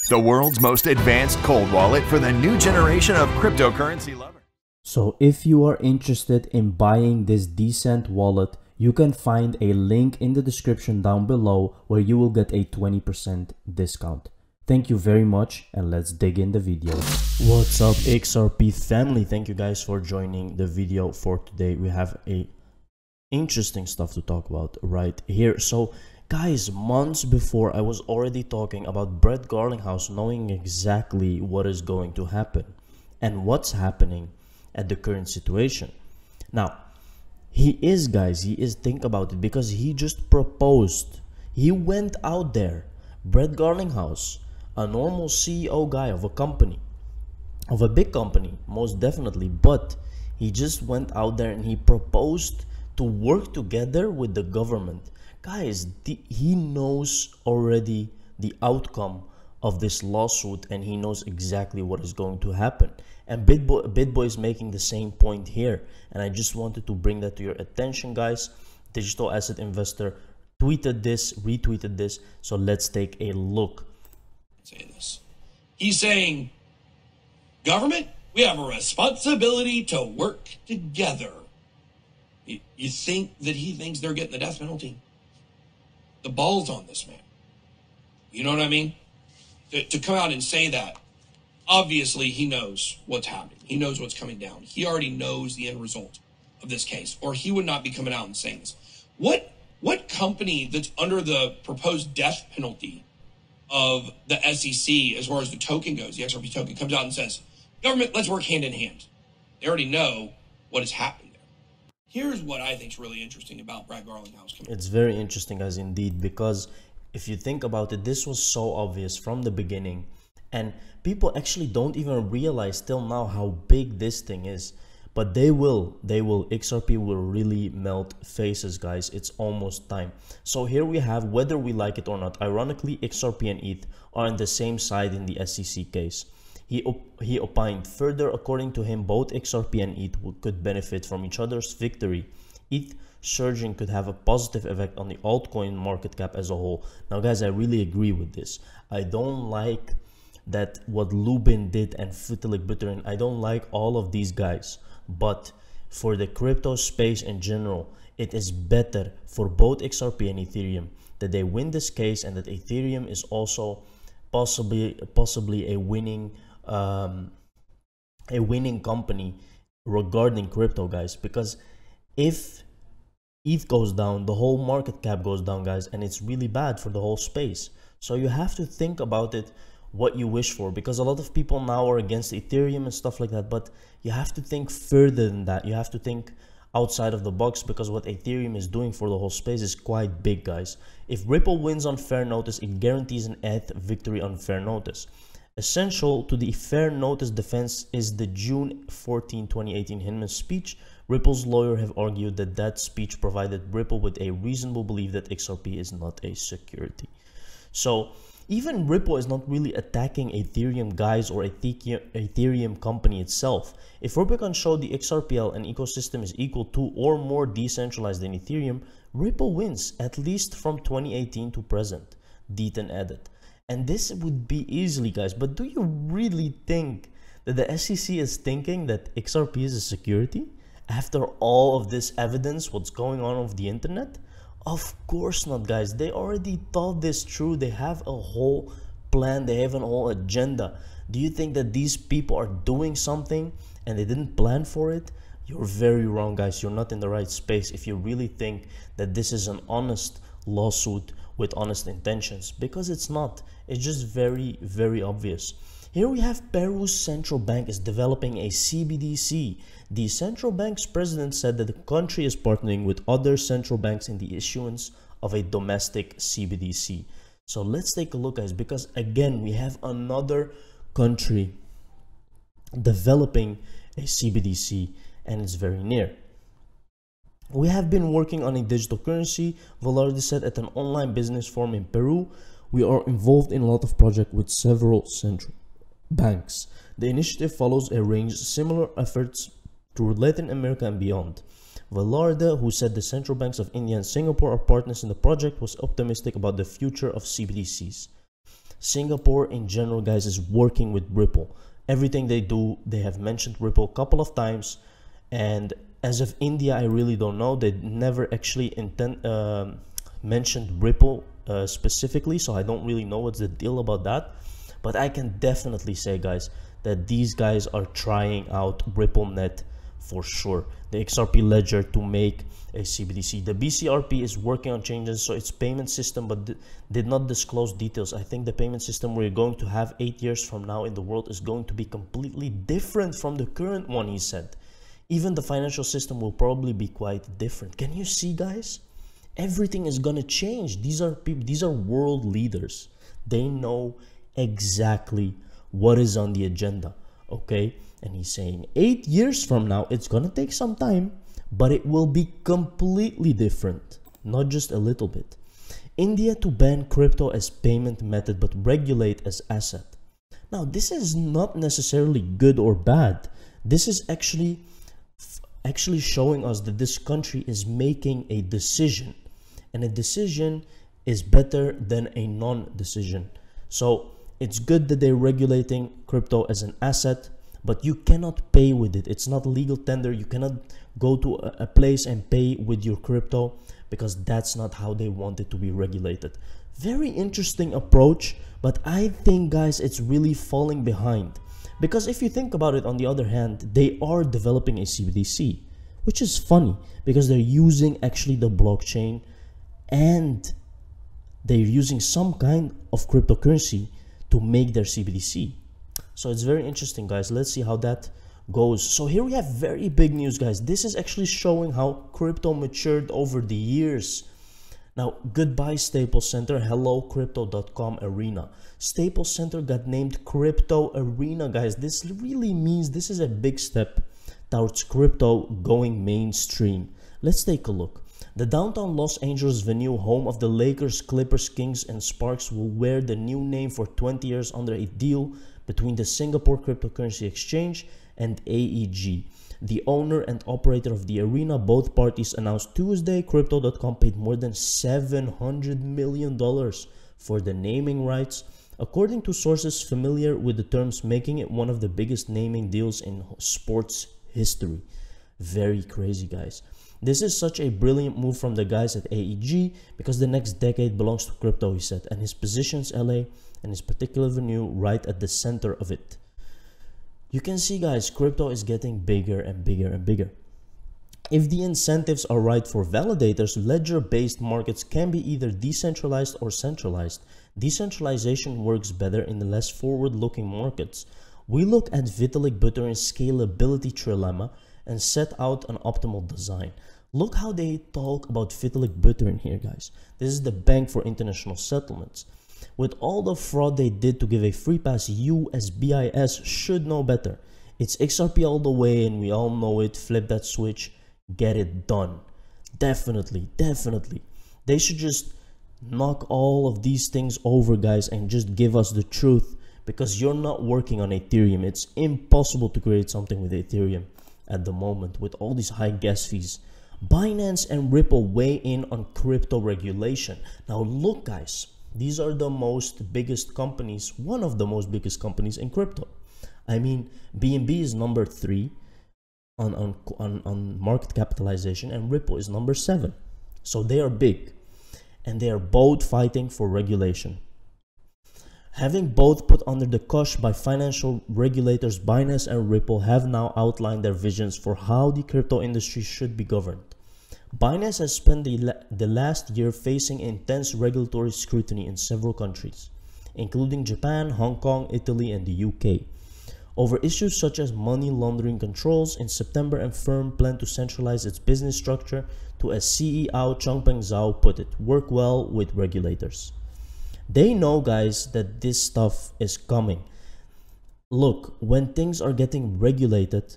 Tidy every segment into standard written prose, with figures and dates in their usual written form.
the world's most advanced cold wallet for the new generation of cryptocurrency lovers. So if you are interested in buying this decent wallet, you can find a link in the description down below where you will get a 20% discount. Thank you very much, and let's dig in the video. What's up, XRP family? Thank you guys for joining the video for today. We have a interesting stuff to talk about right here. So guys, months before I was already talking about Brett Garlinghouse knowing exactly what is going to happen and what's happening at the current situation. Now, he is, think about it, because he just proposed. He went out there, Brett Garlinghouse, a normal CEO guy of a company, of a big company, most definitely, but he just went out there and he proposed to work together with the government. Guys, he knows already the outcome of this lawsuit, and he knows exactly what is going to happen. And BitBoy is making the same point here, and I just wanted to bring that to your attention, guys. Digital asset investor tweeted this, retweeted this, so let's take a look. Say this. He's saying, government, we have a responsibility to work together. You think that he thinks they're getting the death penalty? The ball's on this man. You know what I mean? To come out and say that, obviously he knows what's happening. He knows what's coming down. He already knows the end result of this case, or he would not be coming out and saying this. What company that's under the proposed death penalty of the SEC, as far as the token goes, the XRP token, comes out and says, government, let's work hand in hand? They already know what is happening there. Here's what I think is really interesting about Brett Garlinghouse. It's very interesting, guys, indeed, because if you think about it, this was so obvious from the beginning, and people actually don't even realize till now how big this thing is. But they will, XRP will really melt faces, guys. It's almost time. So here we have, whether we like it or not, ironically, XRP and ETH are on the same side in the SEC case. He opined further, according to him, both XRP and ETH could benefit from each other's victory. ETH surging could have a positive effect on the altcoin market cap as a whole. Now, guys, I really agree with this. I don't like that what Lubin did and Vitalik Buterin. I don't like all of these guys. But for the crypto space in general, it is better for both XRP and Ethereum that they win this case, and that Ethereum is also possibly a winning company regarding crypto, guys. Because if ETH goes down, the whole market cap goes down, guys, and it's really bad for the whole space. So you have to think about it, what you wish for, because a lot of people now are against Ethereum and stuff like that, but you have to think further than that. You have to think outside of the box, because what Ethereum is doing for the whole space is quite big, guys. If Ripple wins on fair notice, it guarantees an ETH victory on fair notice. Essential to the fair notice defense is the June 14, 2018 Hinman speech. Ripple's lawyer have argued that that speech provided Ripple with a reasonable belief that XRP is not a security. So even Ripple is not really attacking Ethereum guys or Ethereum company itself. If Ripple can show the XRPL and ecosystem is equal to or more decentralized than Ethereum, Ripple wins, at least from 2018 to present, Deaton added. And this would be easily, guys, but do you really think that the SEC is thinking that XRP is a security? After all of this evidence, what's going on with the internet? Of course not, guys. They already thought this through. They have a whole plan. They have an whole agenda. Do you think that these people are doing something and they didn't plan for it? You're very wrong, guys. You're not in the right space if you really think that this is an honest lawsuit with honest intentions, because it's not. It's just very, very obvious. Here we have Peru's central bank is developing a CBDC. The central bank's president said that the country is partnering with other central banks in the issuance of a domestic CBDC. So let's take a look, guys, because again, we have another country developing a CBDC, and it's very near. We have been working on a digital currency, Velarde said at an online business forum in Peru. We are involved in a lot of projects with several central banks. The initiative follows a range of similar efforts to Latin America and beyond. Velarde, who said the central banks of India and Singapore are partners in the project, was optimistic about the future of CBDCs. Singapore in general, guys, is working with Ripple. Everything they do, they have mentioned Ripple a couple of times. And as of India, I really don't know. They never actually mentioned Ripple specifically, so I don't really know what's the deal about that. But I can definitely say, guys, that these guys are trying out RippleNet for sure, the XRP ledger, to make a CBDC. The BCRP is working on changes so its payment system, but did not disclose details. I think the payment system we're going to have 8 years from now in the world is going to be completely different from the current one, he said. Even the financial system will probably be quite different. Can you see, guys? Everything is gonna change. These are people, these are world leaders. They know exactly what is on the agenda, okay? And he's saying 8 years from now, it's gonna take some time, but it will be completely different, not just a little bit. India to ban crypto as payment method, but regulate as asset. Now, this is not necessarily good or bad. This is actually showing us that this country is making a decision, and a decision is better than a non-decision. So it's good that they're regulating crypto as an asset, but you cannot pay with it. It's not legal tender. You cannot go to a place and pay with your crypto, because that's not how they want it to be regulated. Very interesting approach, but I think, guys, it's really falling behind. Because if you think about it, on the other hand, they are developing a CBDC, which is funny because they're using actually the blockchain, and they're using some kind of cryptocurrency to make their CBDC. So it's very interesting, guys. Let's see how that goes. So here we have very big news, guys. This is actually showing how crypto matured over the years. Now, goodbye Staples Center, hello crypto.com arena. Staples Center got named Crypto Arena, guys. This really means this is a big step towards crypto going mainstream. Let's take a look. The downtown Los Angeles venue, home of the Lakers, Clippers, Kings, and Sparks, will wear the new name for 20 years under a deal between the Singapore Cryptocurrency Exchange and AEG, the owner and operator of the arena. Both parties announced Tuesday. Crypto.com paid more than $700 million for the naming rights, according to sources familiar with the terms, making it one of the biggest naming deals in sports history. Very crazy, guys. This is such a brilliant move from the guys at AEG, because the next decade belongs to crypto, he said, and his positions LA and his particular venue right at the center of it. You can see, guys, crypto is getting bigger and bigger and bigger. If the incentives are right for validators, ledger-based markets can be either decentralized or centralized. Decentralization works better in the less forward-looking markets. We look at Vitalik Buterin's scalability trilemma and set out an optimal design. Look how they talk about Vitalik Buterin here, guys. This is the bank for international settlements. With all the fraud they did to give a free pass, you as BIS should know better. It's XRP all the way, and we all know it. Flip that switch, get it done. Definitely, definitely. They should just knock all of these things over, guys, and just give us the truth, because you're not working on Ethereum. It's impossible to create something with Ethereum at the moment with all these high gas fees. Binance and Ripple weigh in on crypto regulation. Now look, guys, these are the biggest companies, one of the most biggest companies in crypto. I mean, BNB is number 3 on market capitalization, and Ripple is number 7. So they are big, and they are both fighting for regulation. Having both put under the cosh by financial regulators, Binance and Ripple have now outlined their visions for how the crypto industry should be governed. Binance has spent the last year facing intense regulatory scrutiny in several countries, including Japan, Hong Kong, Italy, and the UK, over issues such as money laundering controls. In September, a firm planned to centralize its business structure to, as CEO Changpeng Zhao put it, work well with regulators. They know, guys, that this stuff is coming. Look, when things are getting regulated,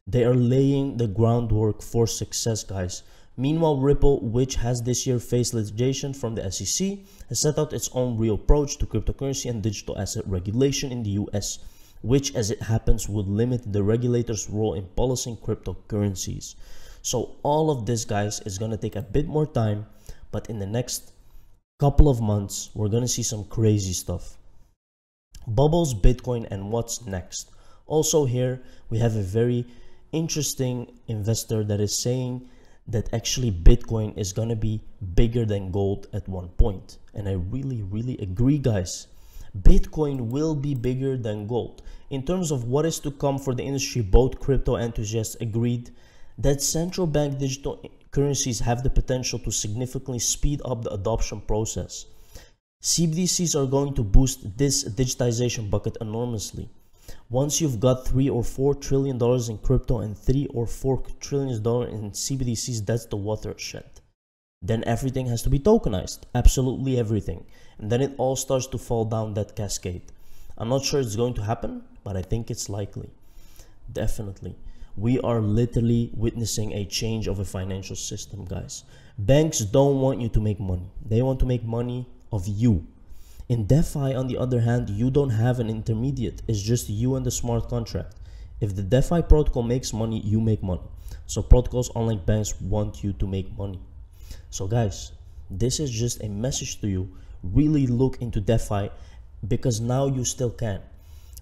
they are laying the groundwork for success, guys. Meanwhile, Ripple, which has this year faced litigation from the SEC, has set out its own real approach to cryptocurrency and digital asset regulation in the US, which, as it happens, would limit the regulator's role in policing cryptocurrencies. So all of this, guys, is going to take a bit more time, but in the next couple of months, we're going to see some crazy stuff. Bubbles, Bitcoin, and what's next. Also here we have a very interesting investor that is saying that actually Bitcoin is going to be bigger than gold at one point. And I really agree, guys. Bitcoin will be bigger than gold. In terms of what is to come for the industry, both crypto enthusiasts agreed that central bank digital currencies have the potential to significantly speed up the adoption process. CBDCs are going to boost this digitization bucket enormously. Once you've got $3 or $4 trillion in crypto and $3 or $4 trillion in CBDCs, that's the watershed. Then everything has to be tokenized, absolutely everything. And then it all starts to fall down that cascade. I'm not sure it's going to happen, but I think it's likely. Definitely. We are literally witnessing a change of a financial system, guys. Banks don't want you to make money. They want to make money of you. In DeFi, on the other hand, you don't have an intermediate. It's just you and the smart contract. If the DeFi protocol makes money, you make money. So protocols unlike banks want you to make money. So guys, this is just a message to you. Really look into DeFi, because now you still can.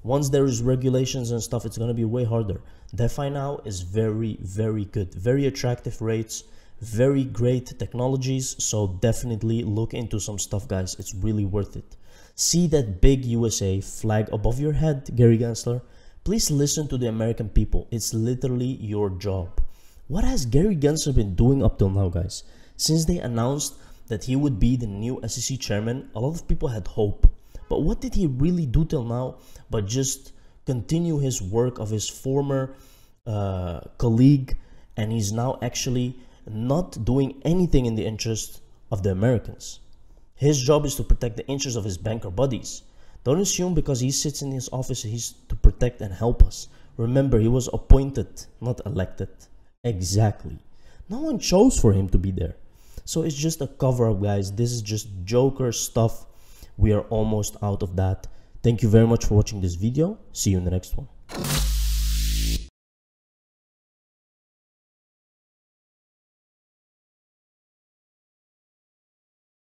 Once there is regulations and stuff, it's going to be way harder. DeFi now is very good, very attractive rates, very great technologies. So definitely look into some stuff, guys. It's really worth it. See that big USA flag above your head, Gary Gensler? Please listen to the American people. It's literally your job. What has Gary Gensler been doing up till now, guys? Since they announced that he would be the new SEC chairman, a lot of people had hope. But what did he really do till now but just continue his work of his former colleague, and he's now actually not doing anything in the interest of the Americans. His job is to protect the interests of his banker buddies. Don't assume because he sits in his office he's to protect and help us. Remember, he was appointed, not elected. Exactly. No one chose for him to be there. So it's just a cover-up, guys. This is just Joker stuff. We are almost out of that. Thank you very much for watching this video. See you in the next one.